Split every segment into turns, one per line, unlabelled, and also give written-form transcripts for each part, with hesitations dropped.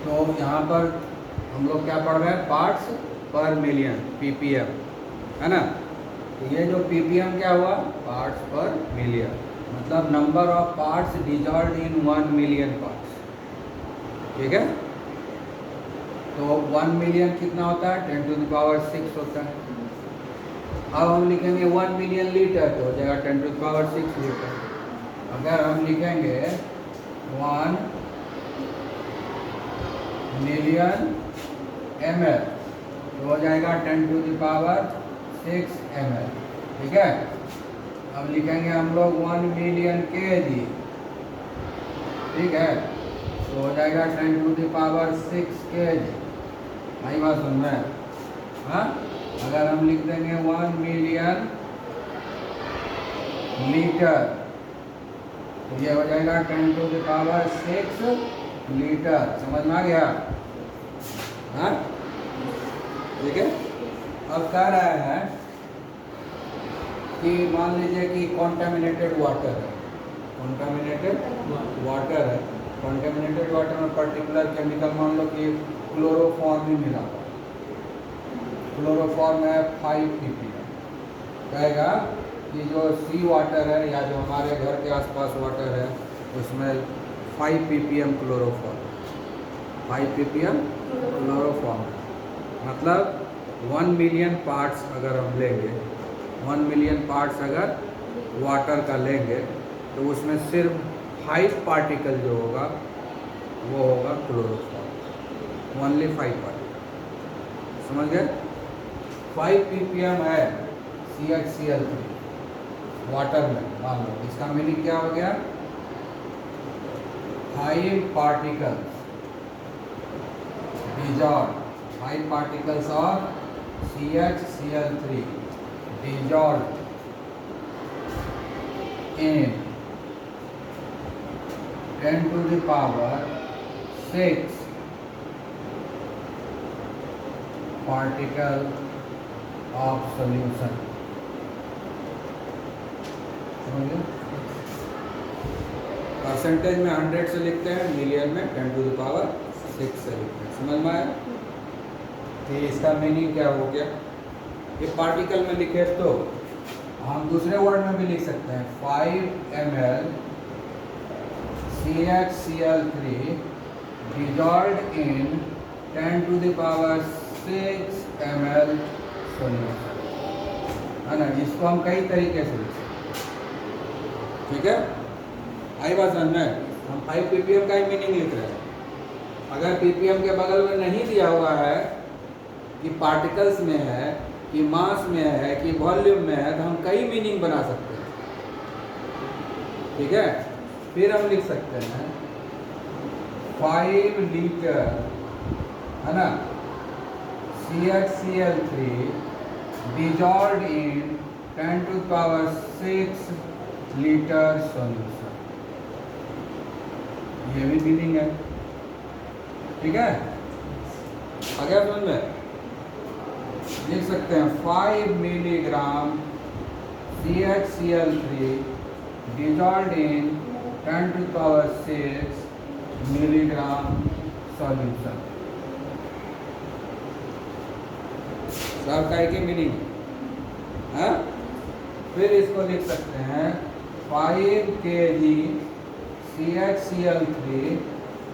तो यहाँ पर हम लोग क्या पढ़ रहे हैं, पार्ट्स पर मिलियन, पीपीएम, है ना। तो ये जो पीपीएम क्या हुआ, पार्ट्स पर मिलियन, मतलब number of parts dissolve in 1 million parts. ठीक है, तो 1 मिलियन कितना होता है, 10⁶ होता है। अब हम लिखेंगे 1 मिलियन लीटर तो हो जाएगा 10⁶ लीटर। अगर हम लिखेंगे 1 मिलियन ml तो हो जाएगा 10⁶ ml। ठीक है, अब लिखेंगे हम लोग 1 मिलियन kg, ठीक है, तो हो जाएगा 10⁶ kg। आई बात सुन रहे हैं, हाँ। अगर हम लिख देंगे 1 मिलियन लीटर तो ये हो जाएगा 10⁶ लीटर। समझ में आ गया, हाँ। ठीक है, अब कह रहा है कि मान लीजिए कि कॉन्टामिनेटेड वाटर है, कॉन्टामिनेटेड वाटर है, कॉन्टामिनेटेड वाटर में पर्टिकुलर केमिकल मान लो कि क्लोरोफॉर्म ही मिला, क्लोरोफॉर्म है 5 ppm। कहेगा कि जो सी वाटर है या जो हमारे घर के आसपास वाटर है उसमें 5 ppm क्लोरोफॉर्म, 5 ppm क्लोरोफॉर्म, मतलब 1 मिलियन पार्ट्स अगर हम लेंगे, 1 मिलियन पार्ट्स अगर वाटर का लेंगे तो उसमें सिर्फ 5 पार्टिकल जो होगा वो होगा क्लोरोफॉर्म, ओनली 5 पार्टिकल। समझ गए, 5 ppm है CHCl3 वाटर में, मान लो इसका मीनिंग क्या हो गया, 5 particles dissolved, 5 particles of CHCl3 dissolved in 10⁶ particle of solution। Percentage में 100 से लिखते हैं, मिलियन में 10⁶ से लिखते हैं। समझ में आया कि इसका मीनिंग क्या हो गया। ये पार्टिकल में लिखे तो हम दूसरे वर्ड में भी लिख सकते हैं, 5 ml CHCl3 dissolved in 10⁶ ml solution, है ना। इसको हम कई तरीके से लिख सकते हैं। ठीक है, आई बात समझ में। हम 5 ppm का ही मीनिंग लिख रहे हैं। अगर ppm के बगल में नहीं दिया हुआ है कि पार्टिकल्स में है कि मास में है कि वॉल्यूम में है तो हम कई मीनिंग बना सकते हैं। ठीक है, फिर हम लिख सकते हैं 5 लीटर, है ना, CHCl3 dissolved in 10⁶ litre solution, ये भी मीनिंग है। ठीक है, आगे समझ में लिख सकते हैं 5 milligram CHCl3 dissolved in 10⁶ milligram solution. सब का एक ही मीनिंग है। फिर इसको लिख सकते हैं 5 kg CHCl3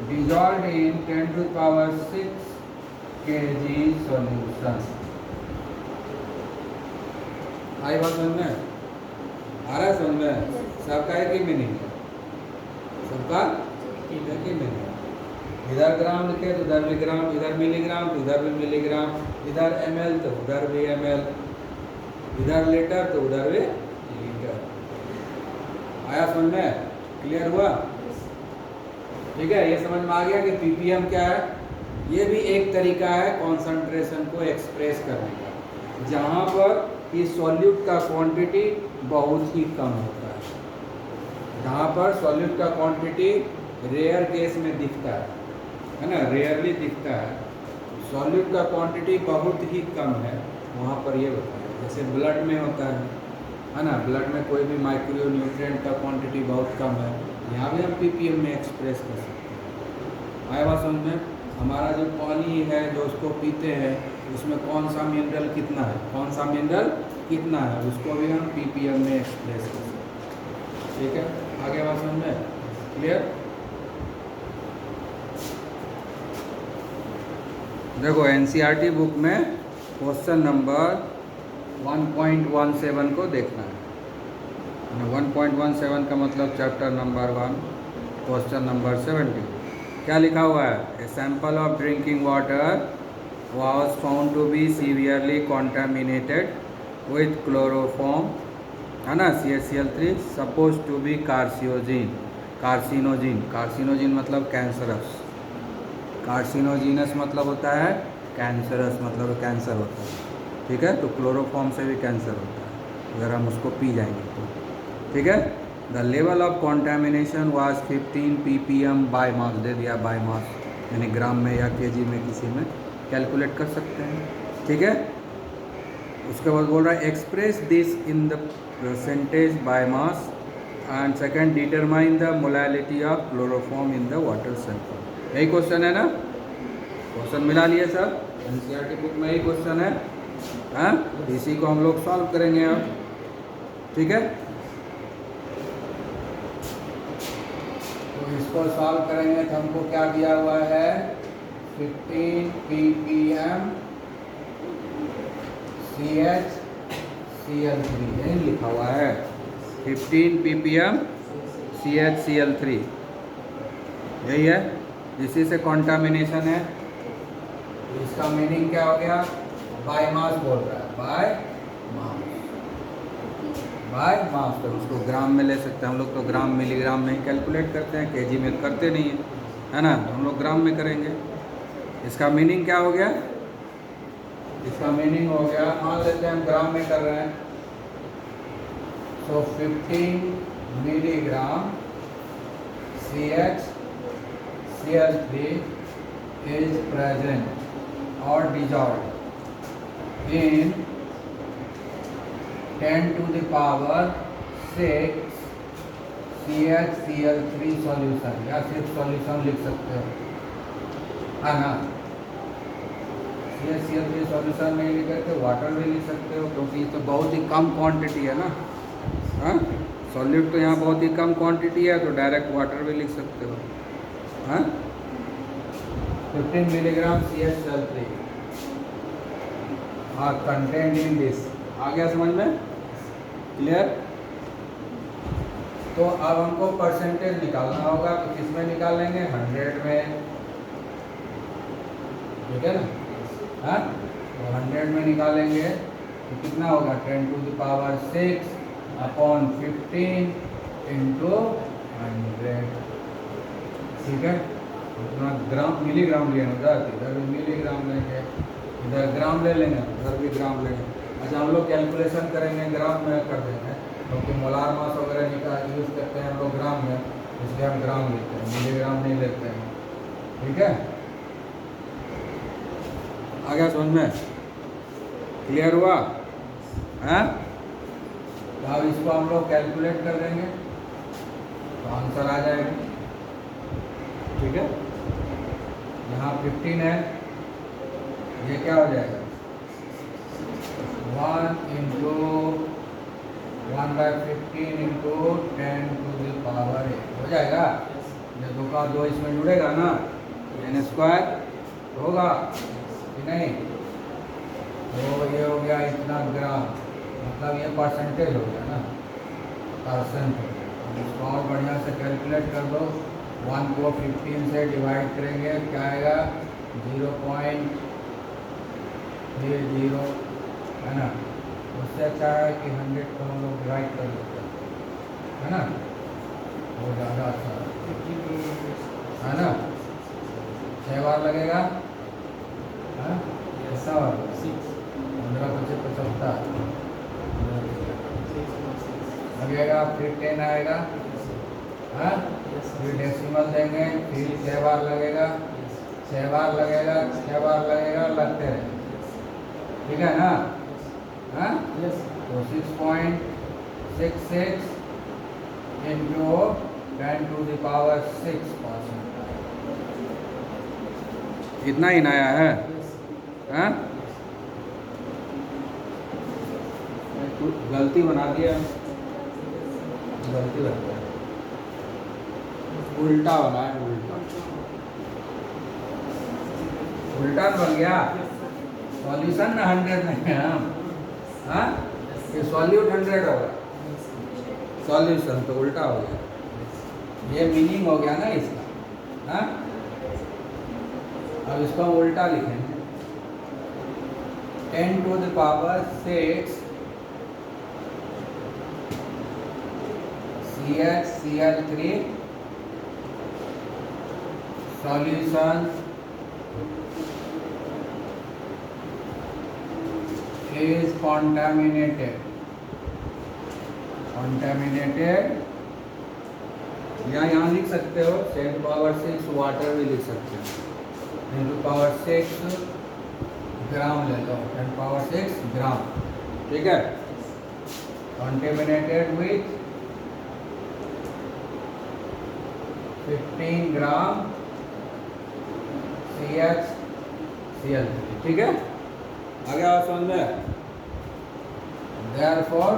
dissolved in 10⁶ kg solution। आई बात समझ में आ रहा है, समझ में। सबका एक ही मीनिंग है, सबका एक ही मीनिंग है। इधर ग्राम लिखे तो उधर भी ग्राम, इधर मिलीग्राम तो उधर भी मिलीग्राम, इधर ml तो उधर भी ml, इधर लीटर तो उधर भी लीटर। आया समझ में, क्लियर हुआ। ठीक है, ये समझ में आ गया कि ppm क्या है। ये भी एक तरीका है कॉन्सेंट्रेशन को एक्सप्रेस करने का, जहाँ पर कि सॉल्यूट का क्वांटिटी बहुत ही कम होता है, जहाँ पर सॉल्यूट का क्वांटिटी रेयर केस में दिखता है ना, रेयरली दिखता है। सॉल्यूट का क्वांटिटी बहुत ही कम है, वहाँ पर ये होता है। जैसे ब्लड में होता है ना, ब्लड में कोई भी माइक्रो न्यूट्रिएंट का क्वांटिटी बहुत कम है, यहाँ भी हम ppm में एक्सप्रेस कर सकते हैं। आया बात समझ में। हमारा जो पानी है जो उसको पीते हैं उसमें कौन सा मिनरल कितना है, कौन सा मिनरल कितना है, उसको भी हम ppm में एक्सप्रेस कर सकते हैं। ठीक है, आगे बात समझ में क्लियर। देखो एनसीईआरटी बुक में क्वेश्चन नंबर 1.17 को देखना है। 1.17 का मतलब चैप्टर नंबर 1 क्वेश्चन नंबर 70 क्या लिखा हुआ है, a sample of drinking water was found to be severely contaminated with chloroform, है ना, CaCl3 supposed to be कार्सिनोजिन मतलब कैंसरस, कार्सिनोजिनस मतलब होता है कैंसरस, मतलब कैंसर होता है। ठीक है, तो क्लोरोफॉर्म से भी कैंसर होता है अगर हम उसको पी जाएंगे तो। ठीक है, the level of contamination was 15 ppm by mass, दे दिया बाय मास, यानी ग्राम में या केजी में किसी में कैलकुलेट कर सकते हैं। ठीक है, उसके बाद बोल रहा है express this in the percentage by mass and second determine the molality of chloroform in the water sample. यही क्वेश्चन है ना, क्वेश्चन मिला लिए सर, एनसीईआरटी बुक में यही क्वेश्चन है। हाँ, इसी को हम लोग सॉल्व करेंगे अब। ठीक है, तो इसको सॉल्व करेंगे तो हमको क्या दिया हुआ है, 15 ppm CHCl3, यही लिखा हुआ है 15 ppm CHCl3, यही है, इसी से कंटामिनेशन है। इसका मीनिंग क्या हो गया, बाय मास बोल रहा है, बाय मास, तो उसको ग्राम में ले सकते हैं हम लोग, तो ग्राम मिलीग्राम में ही कैलकुलेट करते हैं, केजी में करते नहीं है ना, तो हम लोग ग्राम में करेंगे। इसका मीनिंग क्या हो गया, इसका मीनिंग हो गया, मान लेते हैं हम ग्राम में कर रहे हैं, सो 15 milligram CHCl3 is present or dissolved in 10 to the power 6 CHCl3 solution, या सिर्फ सॉल्यूशन लिख सकते हो, है ना। CHCl3 सॉल्यूशन नहीं लिख सकते, वाटर भी लिख सकते हो, क्योंकि तो बहुत ही कम क्वांटिटी है ना। हाँ, सॉल्यूट तो यहाँ बहुत ही कम क्वांटिटी है, तो डायरेक्ट वाटर भी लिख सकते हो। हाँ, 15 milligram CHCl3 are content in this, आ गया समझ में, क्लियर। तो अब हमको परसेंटेज निकालना होगा, तो किसमें निकालेंगे, 100 में, ठीक है ना। हाँ, तो 100 में निकालेंगे तो कितना होगा, 10 to the power 6 upon 15 into 100। ठीक है, इतना ग्राम मिलीग्राम लेना उधर, इधर भी मिलीग्राम लेंगे, इधर ग्राम ले लेंगे, उधर भी ग्राम लेंगे। अच्छा, हम लोग कैलकुलेशन करेंगे ग्राम में कर देंगे, क्योंकि मोलार मास वगैरह निकाल यूज़ करते हैं हम लोग ग्राम में, इसलिए हम ग्राम लेते हैं, मिलीग्राम नहीं लेते हैं। ठीक है, आ गया समझ में, क्लियर हुआ। हाँ, तो अब इसको हम लोग कैलकुलेट कर देंगे तो आंसर आ जाएगा। ठीक है, यहाँ 15 है, ये क्या हो जाएगा, 1 into 1/15 into 10 to the power 8 हो जाएगा। ये 2 का 2 इसमें जुड़ेगा ना, n² होगा कि नहीं, तो ये हो गया इतना ग्राम, मतलब ये परसेंटेज हो गया ना, परसेंट हो गया। इसको और बढ़िया से कैलकुलेट कर दो, 1 को 15 से डिवाइड करेंगे, क्या आएगा, 0.30, है ना। उससे अच्छा है कि 100 को हम लोग डिवाइड कर देते हैं, है ना, वो ज़्यादा अच्छा है ना। 6 बार लगेगा, हाँ, ऐसा बार 15 25 75 लगेगा, फिर 10 आएगा, हाँ, फिर डेसिमल देंगे, फिर 6 बार लगेगा, 6 बार लगेगा, 6 बार लगेगा, लगते रहे। ठीक है ना। हाँ, तो 6.66 इंटू 10 to the power 6%। इतना ही नया है। हाँ, गलती बना दिया, गलती बन गया, उल्टा बना है, उल्टा उल्टा बन गया। सॉल्यूशन ना 100 नहीं है हम, हाँ, ये सॉल्यूट 100 होगा, सॉल्यूशन तो उल्टा हो गया। ये मीनिंग हो गया ना इसका, हाँ। अब इसको हम उल्टा लिखेंगे, 10 to the power 6 CH Cl3 solution is contaminated या यहाँ लिख सकते हो 10 पावर 6 वाटर भी लिख सकते हो, 10 पावर 6 ग्राम ले लो, 10 पावर 6 ग्राम, ठीक है। कंटेमिनेटेड विथ 15 ग्राम CH ठीक है। आगे आओ समझ में। Therefore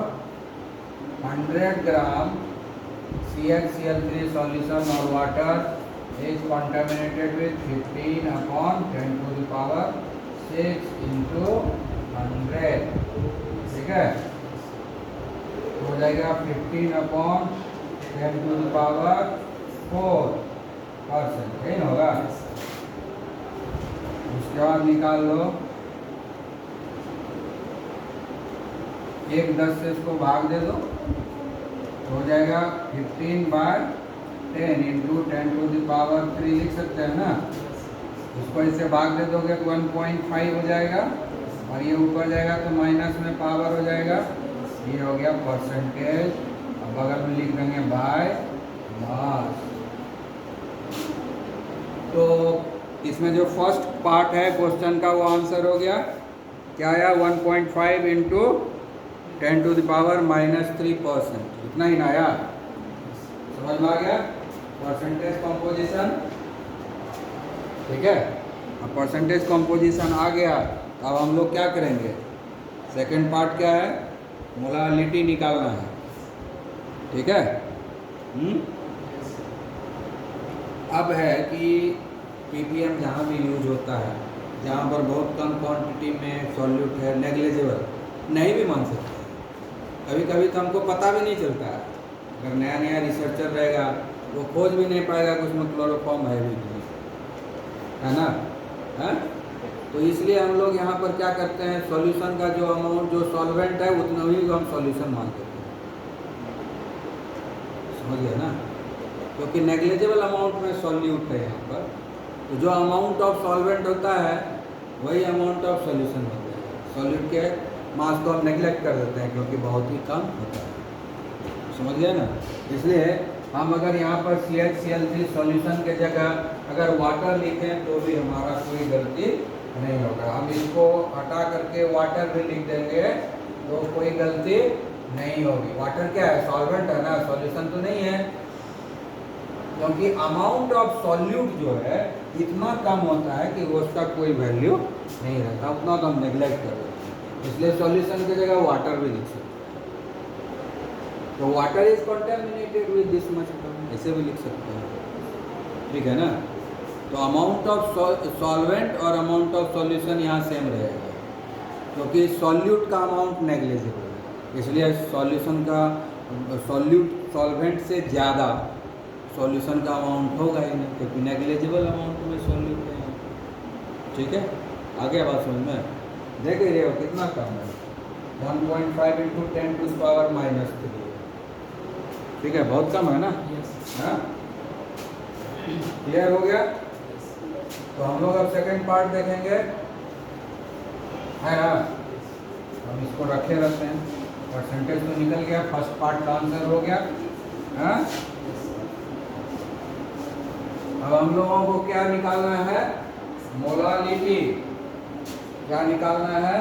100 gram CH3 solution or water is contaminated with 15 upon 10 to the power 6 into 100, ठीक है। हो जाएगा 15 upon 10 to the power 4%, सही ना होगा। उसके बाद निकाल लो, 1/10 से इसको भाग दे दो, हो जाएगा 15/10 इंटू 10 to the power 3 लिख सकते हैं ना। इसको इससे भाग दे दोगे तो 1.5 हो जाएगा, और ये ऊपर जाएगा तो माइनस में पावर हो जाएगा, ये हो गया परसेंटेज। अब बगल में लिख देंगे बाय मास। तो इसमें जो फर्स्ट पार्ट है क्वेश्चन का वो आंसर हो गया, क्या आया, 1.5 इंटू 10 to the power -3%, इतना ही ना आया, समझ में आ गया। परसेंटेज कॉम्पोजिशन, ठीक है। अब परसेंटेज कॉम्पोजिशन आ गया, अब हम लोग क्या करेंगे, सेकंड पार्ट क्या है, मोलालिटी निकालना है, ठीक है। अब है कि पीपीएम जहाँ भी यूज होता है, जहाँ पर बहुत कम क्वांटिटी में सॉल्यूट है, नेग्लिजिबल नहीं भी मान सकते, कभी कभी तो हमको पता भी नहीं चलता है। अगर नया नया रिसर्चर रहेगा वो खोज भी नहीं पाएगा कि उसमें क्लोरोफॉर्म है भी नहीं, है ना, है। तो इसलिए हम लोग यहाँ पर क्या करते हैं, सॉल्यूशन का जो अमाउंट, जो सॉल्वेंट है उतना ही हम सॉल्यूशन मानते हैं, समझ गया ना। क्योंकि नेग्लिजिबल अमाउंट में सॉल्यूट है यहाँ पर, तो जो अमाउंट ऑफ सॉल्वेंट होता है वही अमाउंट ऑफ सॉल्यूशन होता है। सॉल्यूट के मास को हम नेग्लेक्ट कर देते हैं क्योंकि बहुत ही कम होता है, समझ गए ना। इसलिए हम अगर यहाँ पर CH3 सॉल्यूशन के जगह अगर वाटर लिखें तो भी हमारा कोई गलती नहीं होगा। हम इसको हटा करके वाटर भी लिख देंगे तो कोई गलती नहीं होगी। वाटर क्या है, सॉल्वेंट है ना, सॉल्यूशन तो नहीं है, क्योंकि अमाउंट ऑफ सॉल्यूट जो है इतना कम होता है कि उसका कोई वैल्यू नहीं रहता, उतना तो हम नेग्लेक्ट कर देते हैं। इसलिए सॉल्यूशन की जगह वाटर भी लिख सकते हैं। तो water is contaminated with this much, ऐसे भी लिख सकते हैं, ठीक है ना। तो अमाउंट ऑफ सॉल्वेंट और अमाउंट ऑफ सॉल्यूशन यहाँ सेम रहेगा, क्योंकि सॉल्यूट का अमाउंट नेग्लिजिबल है, इसलिए सॉल्यूशन का सॉल्वेंट से ज़्यादा सॉल्यूशन का अमाउंट होगा ही नहीं, क्योंकि नेग्लिजिबल अमाउंट में सॉल्यूट है, ठीक है। आगे बात समझ में देख रहे हो कितना कम है, 1.5 इंटू 10 टू द पावर -3, ठीक है, बहुत कम है ना। हाँ, क्लियर हो गया। तो हम लोग अब सेकंड पार्ट देखेंगे, है ना। हम इसको रखे रहते हैं, परसेंटेज तो निकल गया, फर्स्ट पार्ट का आंसर हो गया। हाँ, अब हम लोगों को क्या निकालना है, मोलालिटी, क्या निकालना है,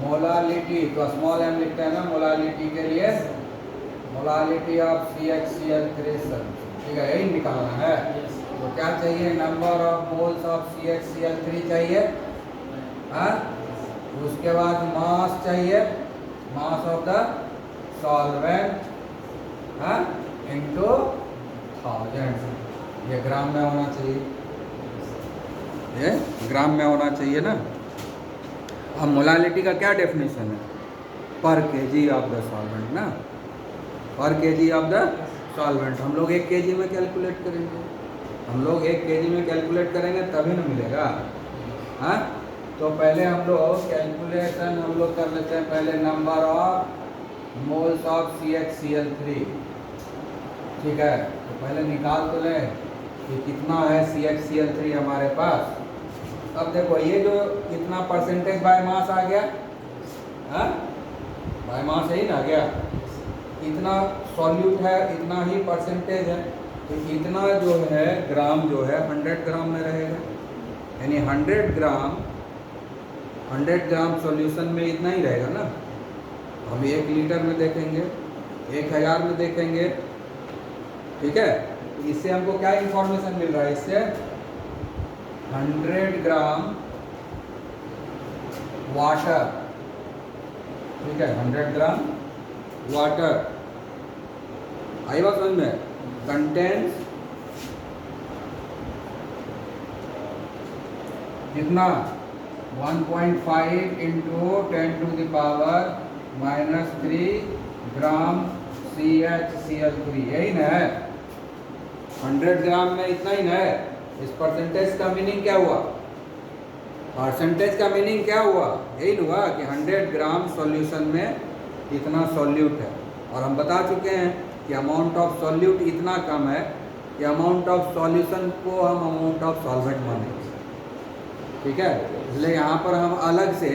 मोलालिटी। तो स्मॉल m लिखते हैं ना मोलालिटी के लिए, मोलालिटी ऑफ CHCl3, ठीक है, यही निकालना है। तो क्या चाहिए, number of moles of CHCl3 चाहिए, हाँ। उसके बाद मास चाहिए, मास ऑफ द सॉल्वेंट, हाँ, इनटू 1000। ये ग्राम में होना चाहिए, ये ग्राम में होना चाहिए ना। अब मोलालिटी का क्या डेफिनेशन है, पर केजी ऑफ द सॉल्वेंट ना, पर केजी ऑफ द सॉल्वेंट। हम लोग 1 kg में कैलकुलेट करेंगे, हम लोग 1 kg में कैलकुलेट करेंगे तभी ना मिलेगा, हाँ। तो पहले हम लोग कैलकुलेशन हम लोग कर लेते हैं, पहले number of moles of CHCl3, ठीक है। तो पहले निकाल तो लें कि कितना है CHCl3 हमारे पास। अब देखो ये जो कितना परसेंटेज बाय मास आ गया, हाँ, बाय मास ही ना आ गया, इतना सॉल्यूट है, इतना ही परसेंटेज है, तो इतना जो है ग्राम जो है 100 ग्राम में रहेगा, यानी 100 ग्राम सॉल्यूशन में इतना ही रहेगा ना। हम 1 लीटर में देखेंगे, 1000 में देखेंगे, ठीक है। तो इससे हमको क्या इंफॉर्मेशन मिल रहा है, इससे 100 ग्राम वाटर, ठीक है, 100 ग्राम वाटर, आई बात समझ में, कंटेंस कितना 1.5 इंटू 10⁻³ ग्राम CHCl3, यही ना है। 100 ग्राम में इतना ही ना है। इस परसेंटेज का मीनिंग क्या हुआ, परसेंटेज का मीनिंग क्या हुआ, यही हुआ कि 100 ग्राम सॉल्यूशन में इतना सॉल्यूट है। और हम बता चुके हैं कि अमाउंट ऑफ सॉल्यूट इतना कम है कि अमाउंट ऑफ सॉल्यूशन को हम अमाउंट ऑफ सॉल्वेंट मानेंगे, ठीक है। इसलिए यहाँ पर हम अलग से,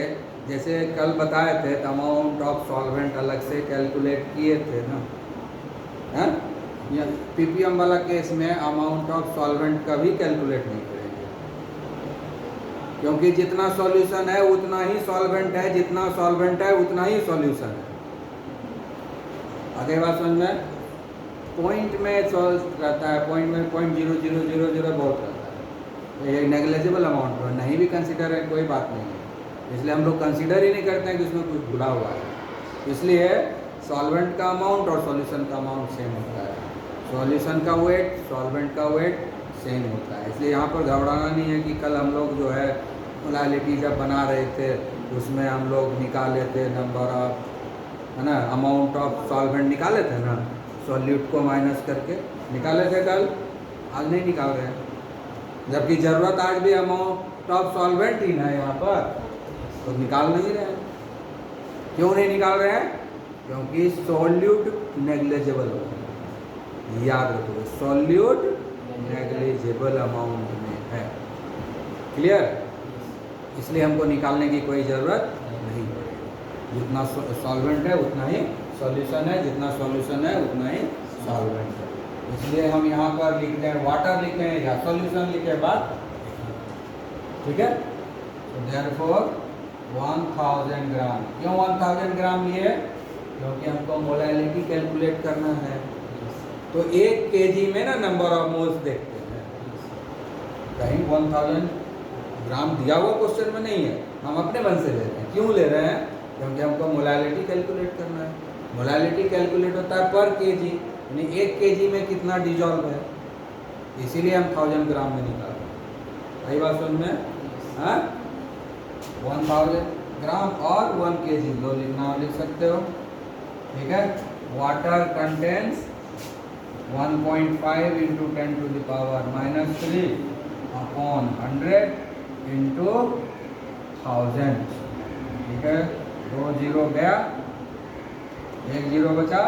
जैसे कल बताए थे, तो अमाउंट ऑफ सॉल्वेंट अलग से कैलकुलेट किए थे ना, है। या PPM वाला केस में अमाउंट ऑफ सॉल्वेंट का भी कैलकुलेट नहीं करेंगे, क्योंकि जितना सॉल्यूशन है उतना ही सॉल्वेंट है, जितना सॉल्वेंट है उतना ही सॉल्यूशन है। आगे बात समझ में, पॉइंट में सॉल्व रहता है, पॉइंट में 0.0000 बहुत रहता है, ये नेग्लेजिबल अमाउंट है, नहीं भी कंसिडर है कोई बात नहीं है। इसलिए हम लोग कंसिडर ही नहीं करते हैं कि उसमें कुछ भुला हुआ है। इसलिए सॉल्वेंट का अमाउंट और सॉल्यूशन का अमाउंट सेम होता है, सॉल्यूशन का वेट सॉल्वेंट का वेट सेम होता है। इसलिए यहाँ पर घबराना नहीं है कि कल हम लोग जो है मोलालिटी जब बना रहे थे उसमें हम लोग निकाले थे नंबर ऑफ, है ना, अमाउंट ऑफ सॉल्वेंट निकाले थे ना, सॉल्यूट को माइनस करके निकाले थे कल, आज नहीं निकाल रहे हैं। जबकि ज़रूरत आज भी अमाउंट ऑफ सॉल्वेंट ही ना है यहाँ पर, तो निकाल नहीं रहे हैं। क्यों नहीं निकाल रहे हैं, क्योंकि सॉल्यूट नेग्लिजिबल होगा, याद रखो, सॉल्यूट नेग्लिजिबल अमाउंट में है, क्लियर। इसलिए हमको निकालने की कोई ज़रूरत नहीं पड़ेगी, जितना सॉल्वेंट है उतना ही सॉल्यूशन है, जितना सॉल्यूशन है उतना ही सॉल्वेंट है। इसलिए हम यहाँ पर लिख दें वाटर लिखें या सॉल्यूशन लिखे बाद, ठीक है। तो देयरफॉर 1000 ग्राम, क्यों 1000 ग्राम लिए, क्योंकि हमको मोलालिटी कैलकुलेट करना है। तो 1 kg में ना नंबर ऑफ मोल्स देखते हैं, कहीं 1000 ग्राम दिया हुआ क्वेश्चन में नहीं है, हम अपने मन से ले रहे हैं। क्यों ले रहे हैं, क्योंकि हमको मोलालिटी कैलकुलेट करना है। मोलालिटी कैलकुलेट होता है पर kg, यानी 1 kg में कितना डिजॉल्व है, इसीलिए हम 1000 ग्राम में निकाल रहे हैं। सही बात समझ में, हाँ। 1000 ग्राम और 1 kg दो लिखना लिख सकते हो, ठीक है। Water contains 1.5 into 10⁻³ upon 100 into 1000, ठीक है। 2 0 गया, 1 0 बचा,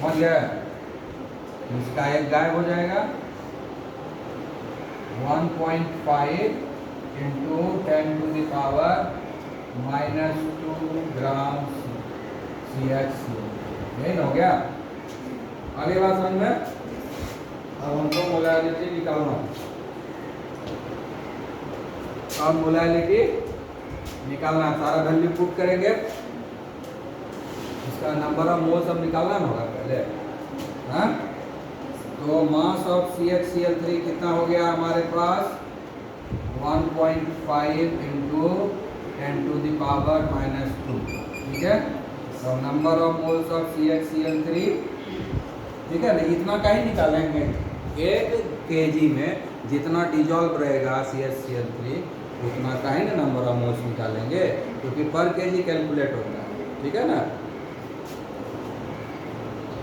बन गया, इसका 1 गायब हो जाएगा। 1.5 इंटू 10⁻² ग्राम CHCl, यही हो गया। आगे बात समझ में, अब हमको मोलालिटी निकालना, अब मोलालिटी निकालना, सारा वैल्यू पुट करेंगे, इसका नंबर ऑफ मोल्स अब निकालना होगा पहले, हाँ। तो तो मास ऑफ CH_Cl3 कितना हो गया हमारे पास 1.5 इंटू 10⁻²। ठीक है, तो number of moles of CH_Cl3, ठीक है ना, इतना का ही निकालेंगे। 1 kg में जितना डिजॉल्व रहेगा CH_Cl3 उतना का ही ना नंबर ऑफ मोल्स निकालेंगे, क्योंकि पर kg कैलकुलेट होता है। ठीक है ना,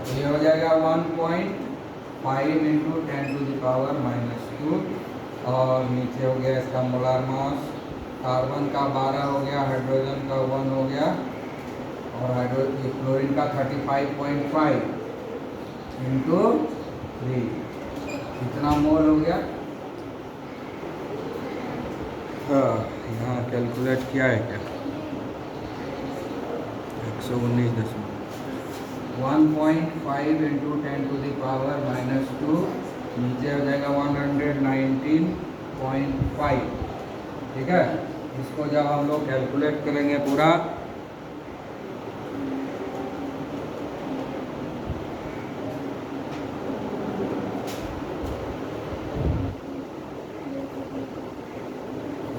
तो ये हो जाएगा 1.5 इंटू 10⁻²। और नीचे हो गया इसका मोलार मास, कार्बन का 12 हो गया, हाइड्रोजन का 1 हो गया, और क्लोरीन का 35.5 इंटू 3, कितना मोल हो गया। हाँ, यहाँ कैलकुलेट किया है क्या, 119 1.5 इंटू 10⁻², नीचे हो जाएगा 119.5। ठीक है, इसको जब हम लोग कैलकुलेट करेंगे पूरा,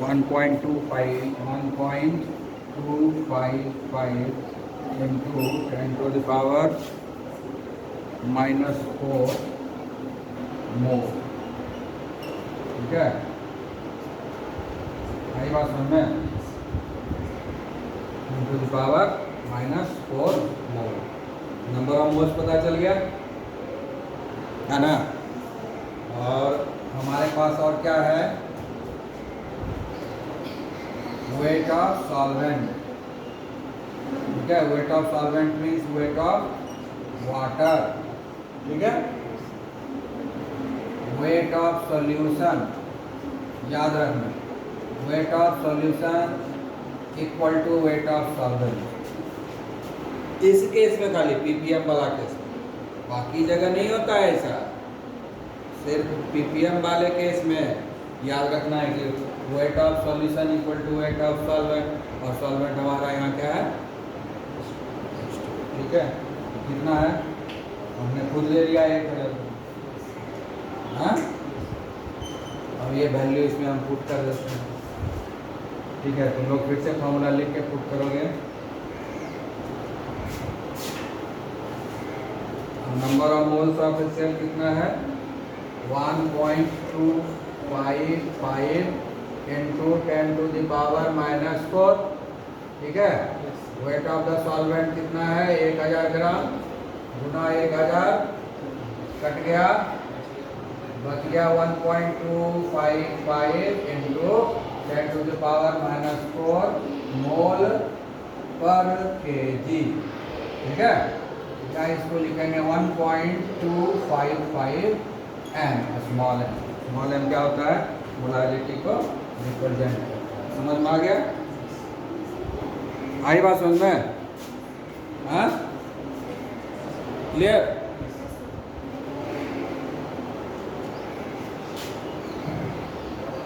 one point two five into 10⁻⁻⁴ मोल। ठीक है, आई बात समझ में, 10⁻⁻⁴ मोल। नंबर ऑफ मोल्स पता चल गया है ना। और हमारे पास और क्या है, वेट ऑफ सॉल्वेंट। ठीक है, weight of solvent means weight of water. ठीक है, वेट ऑफ सॉल्यूशन याद रखना, weight of solution equal to weight of solvent. इस केस में खाली ppm वाला केस, बाकी जगह नहीं होता है ऐसा, सिर्फ ppm वाले केस में याद रखना है कि weight of solution equal to weight of solvent, और सॉल्वेंट हमारा यहाँ क्या है, ठीक है, कितना है हमने खुद ले लिया 1,000। हाँ, अब ये वैल्यू इसमें हम पुट कर देते हैं। ठीक है, तुम लोग फिर से फॉर्मूला लिख के पुट करोगे। Number of moles of HCl कितना है, 1.255 इंटू 10⁻⁻⁴। ठीक है, वेट ऑफ द सॉल्वेंट कितना है, 1000 ग्राम, गुना 1000 कट गया, बच गया 1.255 इंटू 10⁻⁻⁴ मोल पर kg। ठीक है, या इसको लिखेंगे 1.255 m, small m। Small m क्या होता है, मोलारिटी को रिप्रेजेंट करता है। समझ में आ गया, आई बात समझ में, हाँ, क्लियर।